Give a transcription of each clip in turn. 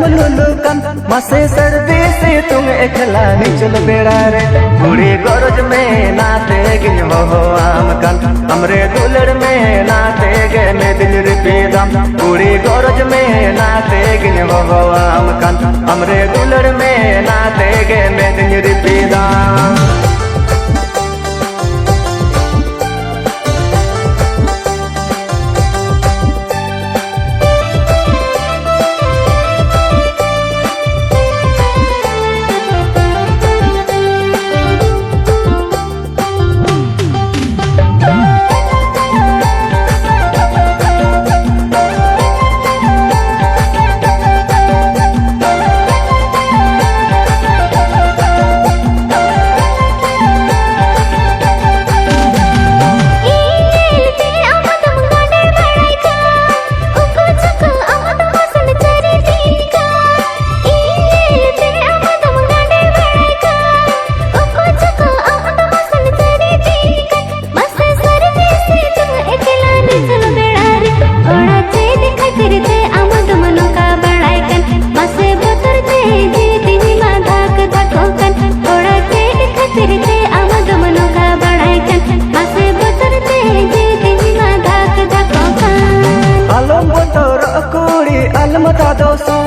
आलम लुलुकन मसे सर्दी से तुम एकला निचल बेड़ा रे पूरी गरज में नाते गिन हो आमकन हमरे दुलड़ में नाते गे में दिल रिपीदम पूरी गरज में नाते गिन हो आमकन हमरे दुलड़ में नाते गे में दिल रिपीदम आलम था दोस्तों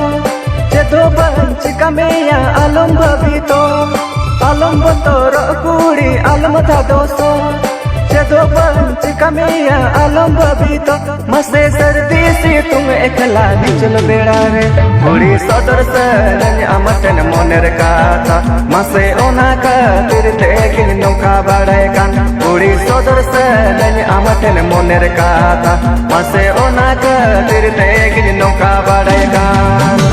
जेदो बंच कमेया आलम बबीतो आलम बतोर कुड़ी आलम था दोस्तों जेदो बंच कमेया आलम बबीतो मसे सर्दी से तुम एकला निचल बेड़ा रे पूरी सदर सरन अमटन मोनेर काता मसे ओना खातिर ते गिन नौका बड़े कान पूरी सदर सरन अमटन मोनेर काता मसे ओना खातिर ते गिन नौका बड़े कान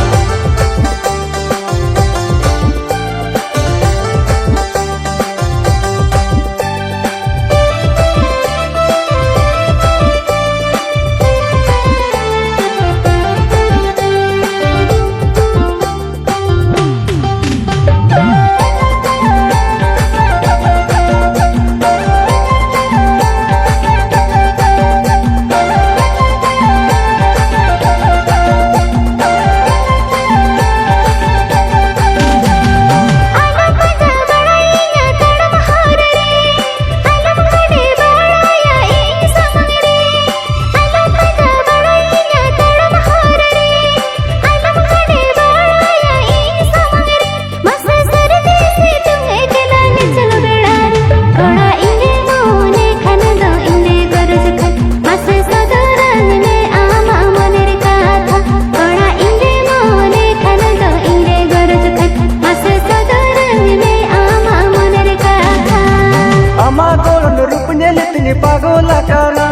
पागोला काना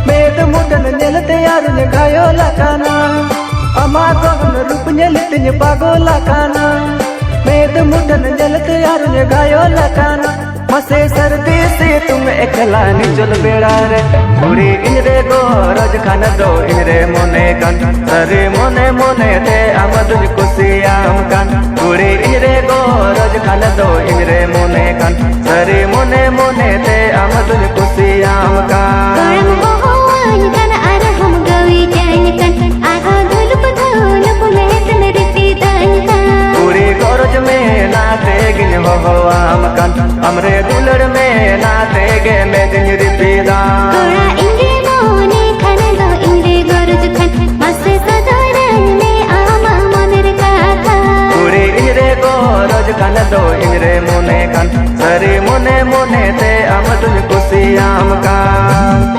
मेद मुदन नेलते यार ने गायोला काना अमा गगन रूप नेलते पागोला काना मेद मुदन नेलते यार ने गायोला काना मसे सर्दी से तुम एकला निचल बेड़ा रे पूरी इनरे गोरज खान दो इनरे मोने कान सरे मोने मोने ते आमदुन कुसियाम कान पूरी इनरे गोरज खान दो इनरे मोने कान सरे मोने मोने ते आमदुन कुसियाम कान पूरी गरज में नाते गिन हो आमकन हमरे दुलड़ में नाते गे में दिन रिपीदा पूरी इनरे गरज खान दो इनरे मोने कान सरे मोने मोने ते आमदुन कुसियाम कान।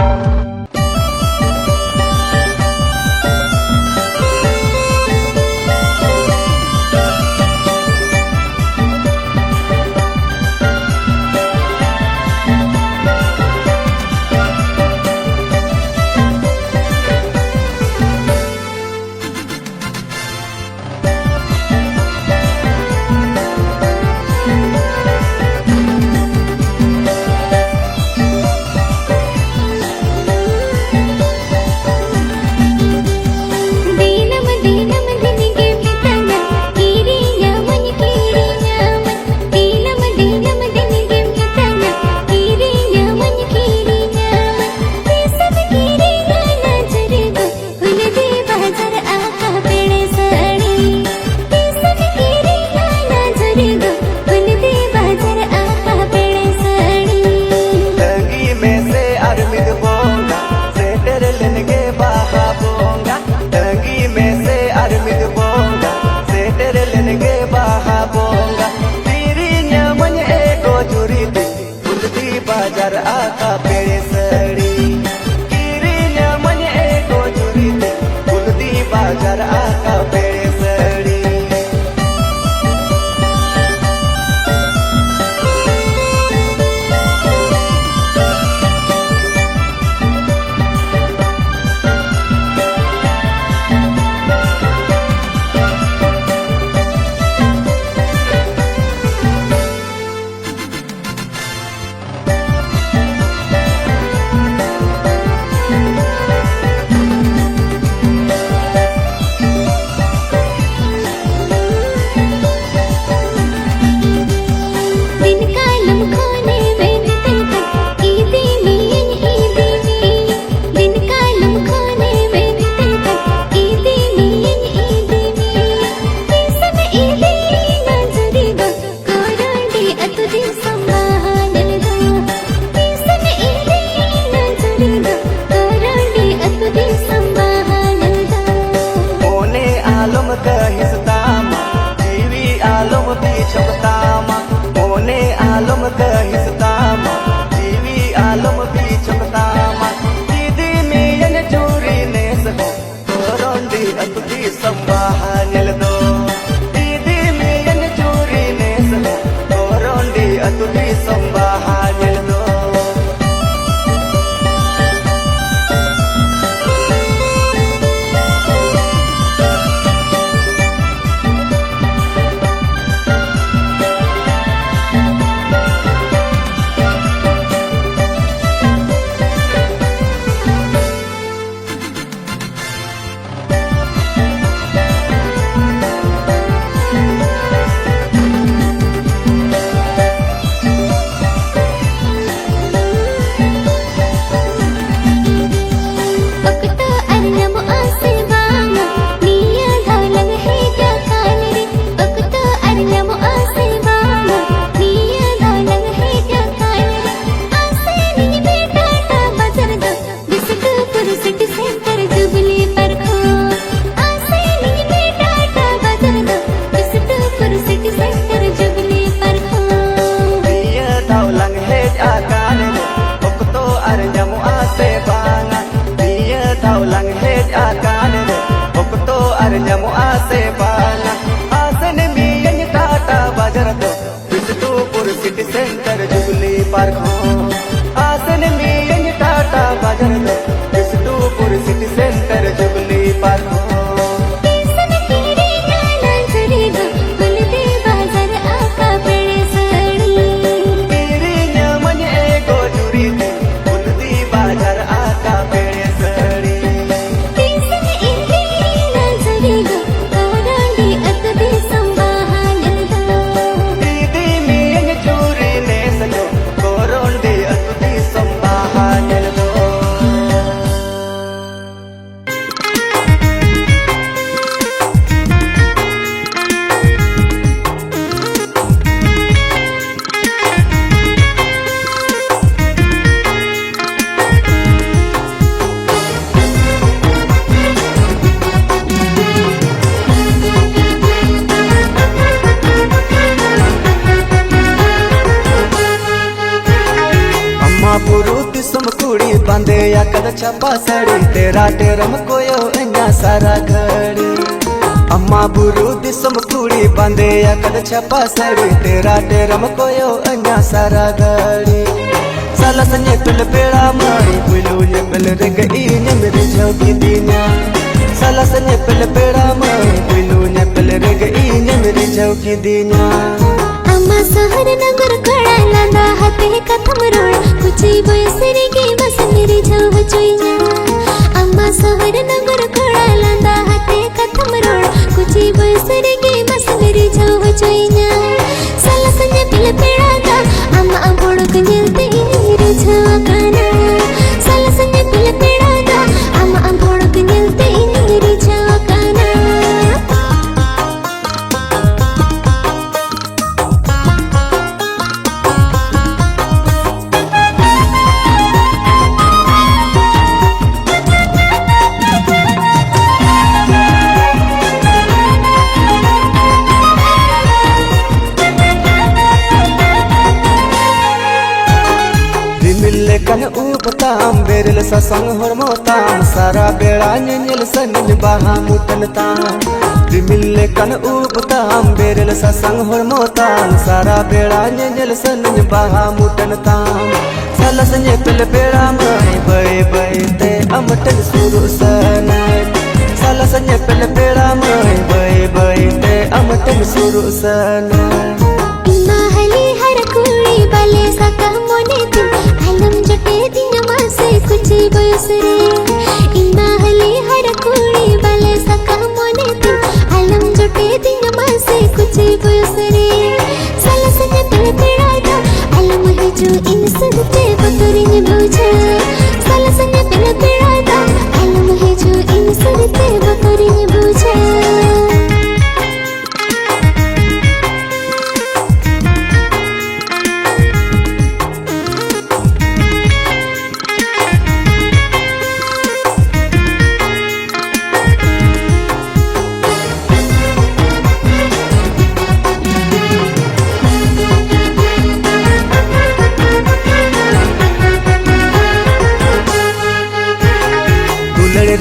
सिटी सेंटर जुबली पार्क हो आसन में टाटा बाजार दो Bishnupur city centre jubilee park हो कुड़ी बांधे या कद छपा सड़ी तेरा टेरम कोयो अन्या सारा घड़ी अम्मा बुरु दिसम कुड़ी बांधे या कद छपा सड़ी तेरा टेरम कोयो अन्या सारा घड़ी साला सन्ये पिल पेड़ा मारी बुलू ने पिल रे गई ने मेरे झोंकी दीना साला सन्ये पिल पेड़ा मारी बुलू ने पिल रे गई ने मेरे झोंकी दीना अम्मा सहर नगर खड़ा लंदा हाथे कथम रोड कुची बयसरी की बस मेरी झव चोइया अम्मा सहर नगर खड़ा लंदा हाथे कथम रोड कुची बयसरी की बस मेरी झव चोइया साला संजे पिल पेड़ा दा अम्मा बोड़क जलते मेरी झव काना साला संजे पिल पेड़ा दा अम्मा बोड़क जलते मेरी झव काना कन उपताम बेरल ससंग हरमोताम सारा बेड़ा निल सन बाहा मुतन ताम मिले कन उपताम बेरल ससंग हरमोताम सारा बेड़ा निल सन बाहा मुतन ताम साला संजे पिल बेड़ा मई बे बे ते अमटन सुरु सनाय साला संजे पिल बेड़ा मई बे बे ते अमटन सुरु सनाय महली हर कुड़ी बले सका मोने तुम आलम जटे दिन मासे कुछ बयसरे महली हर कुड़ी बले सका मोने तुम आलम जटे दिन मासे कुछ बयसरे साला सने पिल पेड़ा दा आलम है जो इन सदते बतरिन बुझे साला सने पिल पेड़ा दा आलम है जो इन सदते बतरिन बुझे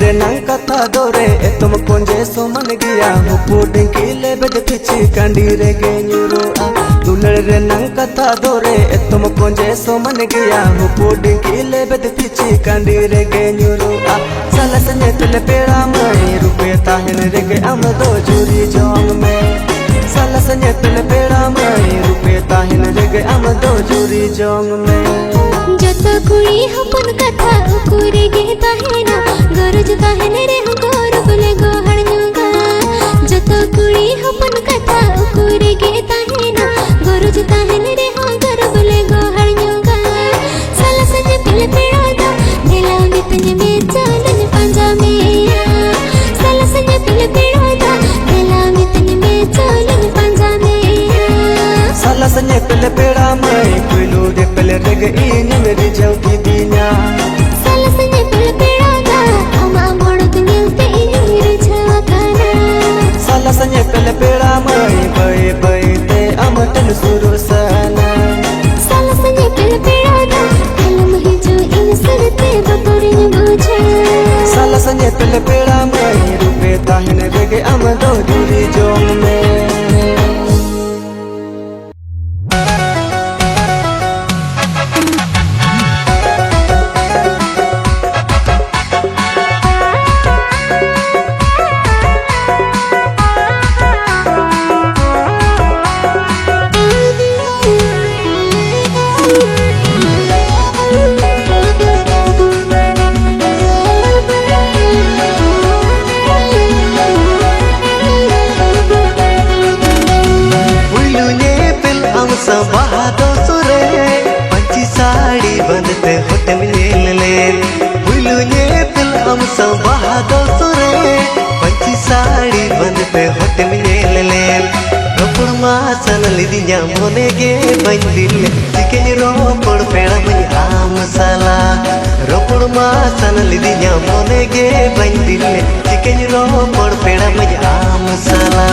रे नंग कथा दोरे तुम कोंजे सो मन गया हो पोडिंग की ले बद पिछी कंडी रे गे न्यूरो आ दुलड़ रे नंग कथा दोरे तुम कोंजे सो मन गया हो पोडिंग की ले बद पिछी कंडी रे गे न्यूरो आ साला सने तुल पेड़ा मई रुपए ताहन रे गे अम दो जुरी जोंग में साला सने तुल पेड़ा मई रुपए ताहन रे गे अम दो जुरी जोंग में जत कुड़ी हपन कथा कुरे गे ताहेना गरज ताहेने रे हम गोर बोले गोहर नुगा जत कुड़ी हपन कथा कुरे गे ताहेना गरज ताहेने रे हम गोर बोले गोहर नुगा साला संजे पिल पेड़ा दा दिला मितने में चलन पंजा में साला संजे पिल पेड़ा दा दिला मितने में चलन पंजा में साला संजे पिल पेड़ा मई कुलू दे पिल रे गई ने मेरी झोंकी दीना साला संजे पिल पेड़ा दा अम्मा बोड़क जलते मेरी झव काना साला संजे पिल पेड़ा मई बे बे ते अमटन सुरु सना साला संजे पिल पेड़ा दा आलम है जो इन सदते बतरिन बुझे साला संजे पिल पेड़ा मई रुपए ताहन रे गे अम दो जुरी जोंग में बंदते होटम नेलेन पुलु नेतल हम सब बहादो सुरे पंची साड़ी बंदते होटम नेलेन रोपड़ मा सनली दिया मोने गे बंदिल चिकन रोपड़ पेड़ा मई आम साला रोपड़ मा सनली दिया मोने गे बंदिल चिकन रोपड़ पेड़ा मई आम साला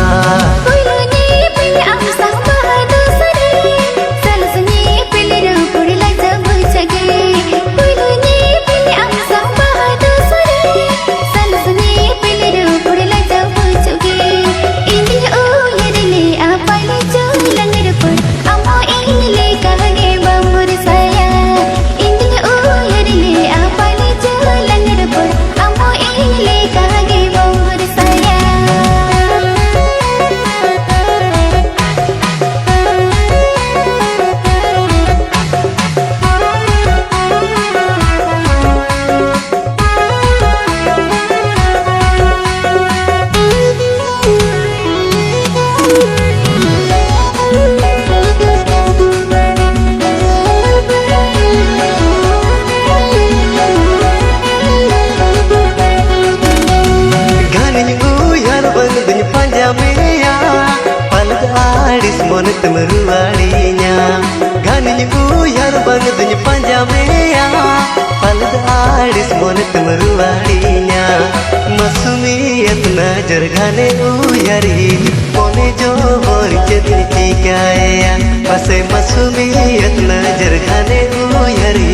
नजर घाने उयरी मोने जो बोर चेतनी चिकाया पसे मसूमियत नजर घाने उयरी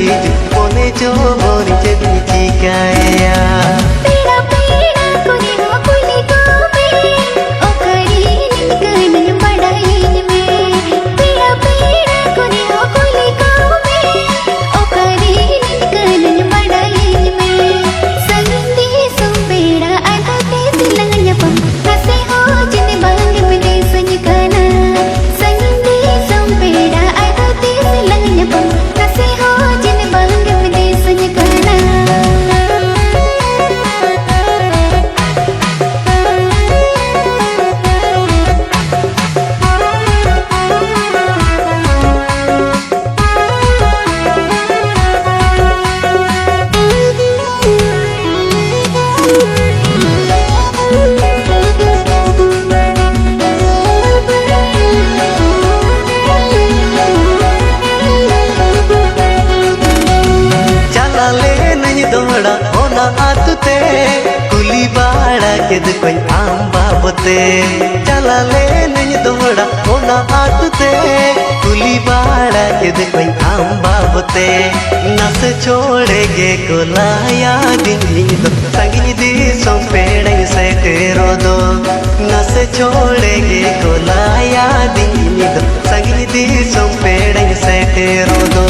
मोने जो बोर चेतनी चिकाया चला ले नहीं दोहरा होना आते कुली बाड़ा के देखो आम बाबते नस छोड़ेगे कोलाया दिन तो संगी दी सो पेड़ से तेरो दो नस छोड़ेगे कोलाया दिन तो संगी दी सो पेड़ से तेरो दो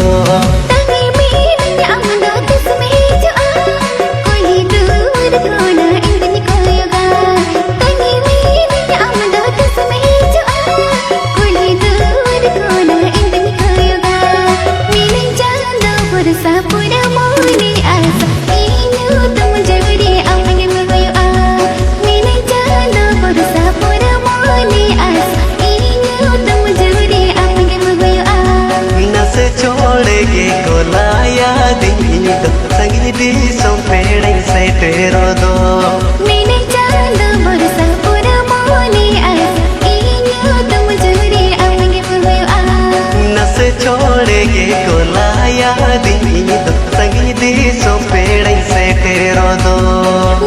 दी सो पेड़ से तेरो दो मैंने चांद बरसा पूरा मोनी आस इन्हों तुम जूरी आएंगे मुझे आ नस छोड़ेगे कोलाया दिन तो संगी दी सो पेड़ से तेरो दो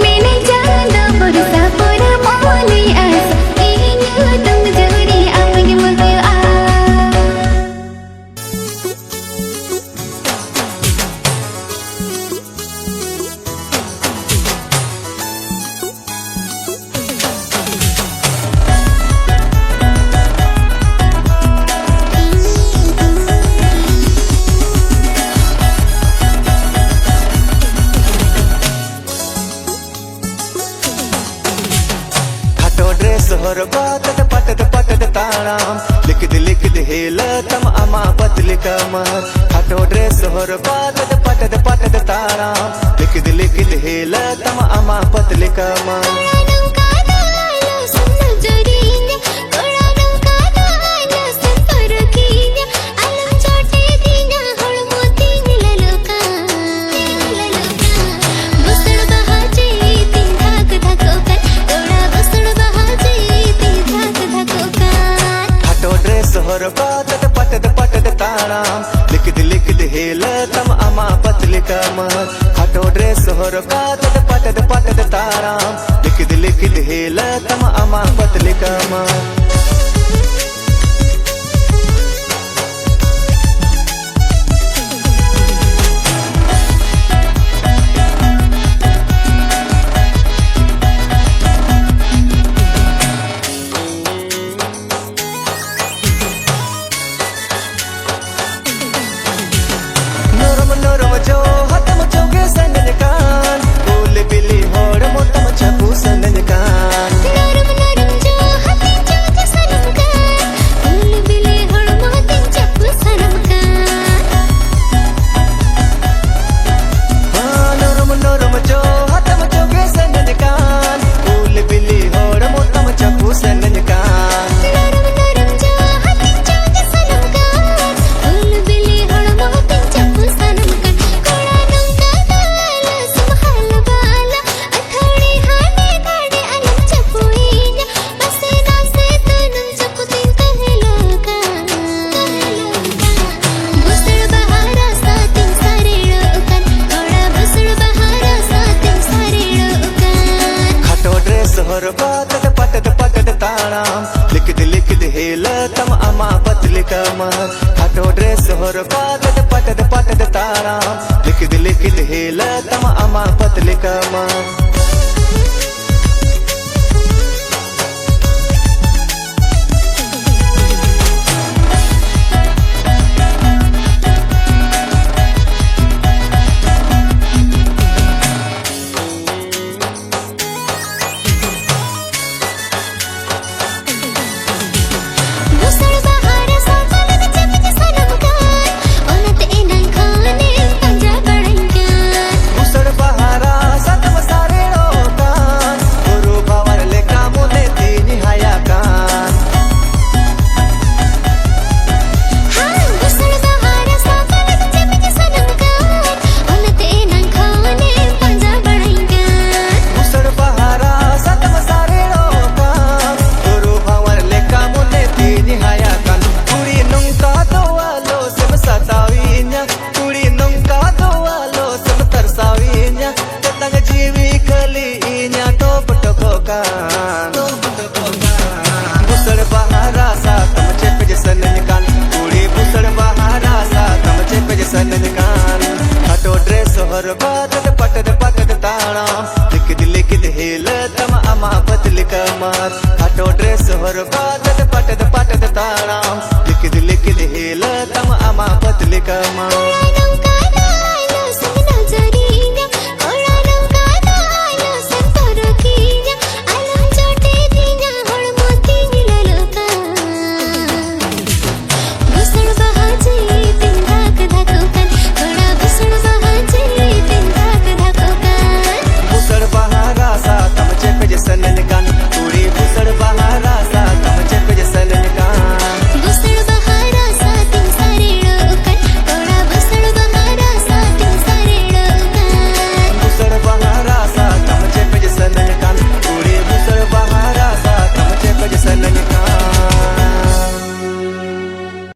मैंने चांद बरसा पूरा मोनी आस इन्हों तुम जूरी आएंगे मुझे आ सोहर बातत पटत ताड़ाम लिख दे हेल तम अमा पतल कमर हटो ड्रेस सोहर बातत पटत ताड़ाम लिख दे हेल तम अमा पतल कमर Alam chote dina hol moti nilalo horo kata de pata de taram likid hela tama ama patli kama norom jo hatam joge sananyakan ule bili hor motam chapu sananyakan norom jo hati joge sanamkan ule bili hor motam chapu sanamkan norom jo hatam joge sananyakan ule bili hor motam chapu sananyakan norom jo hati joge sanamkan ule bili hor motam chapu sanamkan kola nungka dala sumhal bala athadi hane gade alam chapuinya base nase tanum chaputin kahloka busur bahara satin sarelokan kola busur bahara satin sarelokan khato dress hor pat de taram likid hela tam ama patli kama khato dress hor pat de taram likid hela tam ama patli kama busur bahara satin chapu sanamkan onat enang khane panja badangkan busur bahara satam sare rokan guru bawar le kamune tini hayakan busur bahara satin chapu sanamkan onat enang khane panja badangkan busur bahara satam sare rokan guru bawar le kamune tini hayakan kuri nungka doalo sem satawinya kuri nungka doalo sem tarsawinya tetang jiwi khalinya top tokokan busur bahara satam chepe sananyakan kuri busur bahara satam chepe sananyakan hato dress hor pat de taram likid hela tam ama patli kamar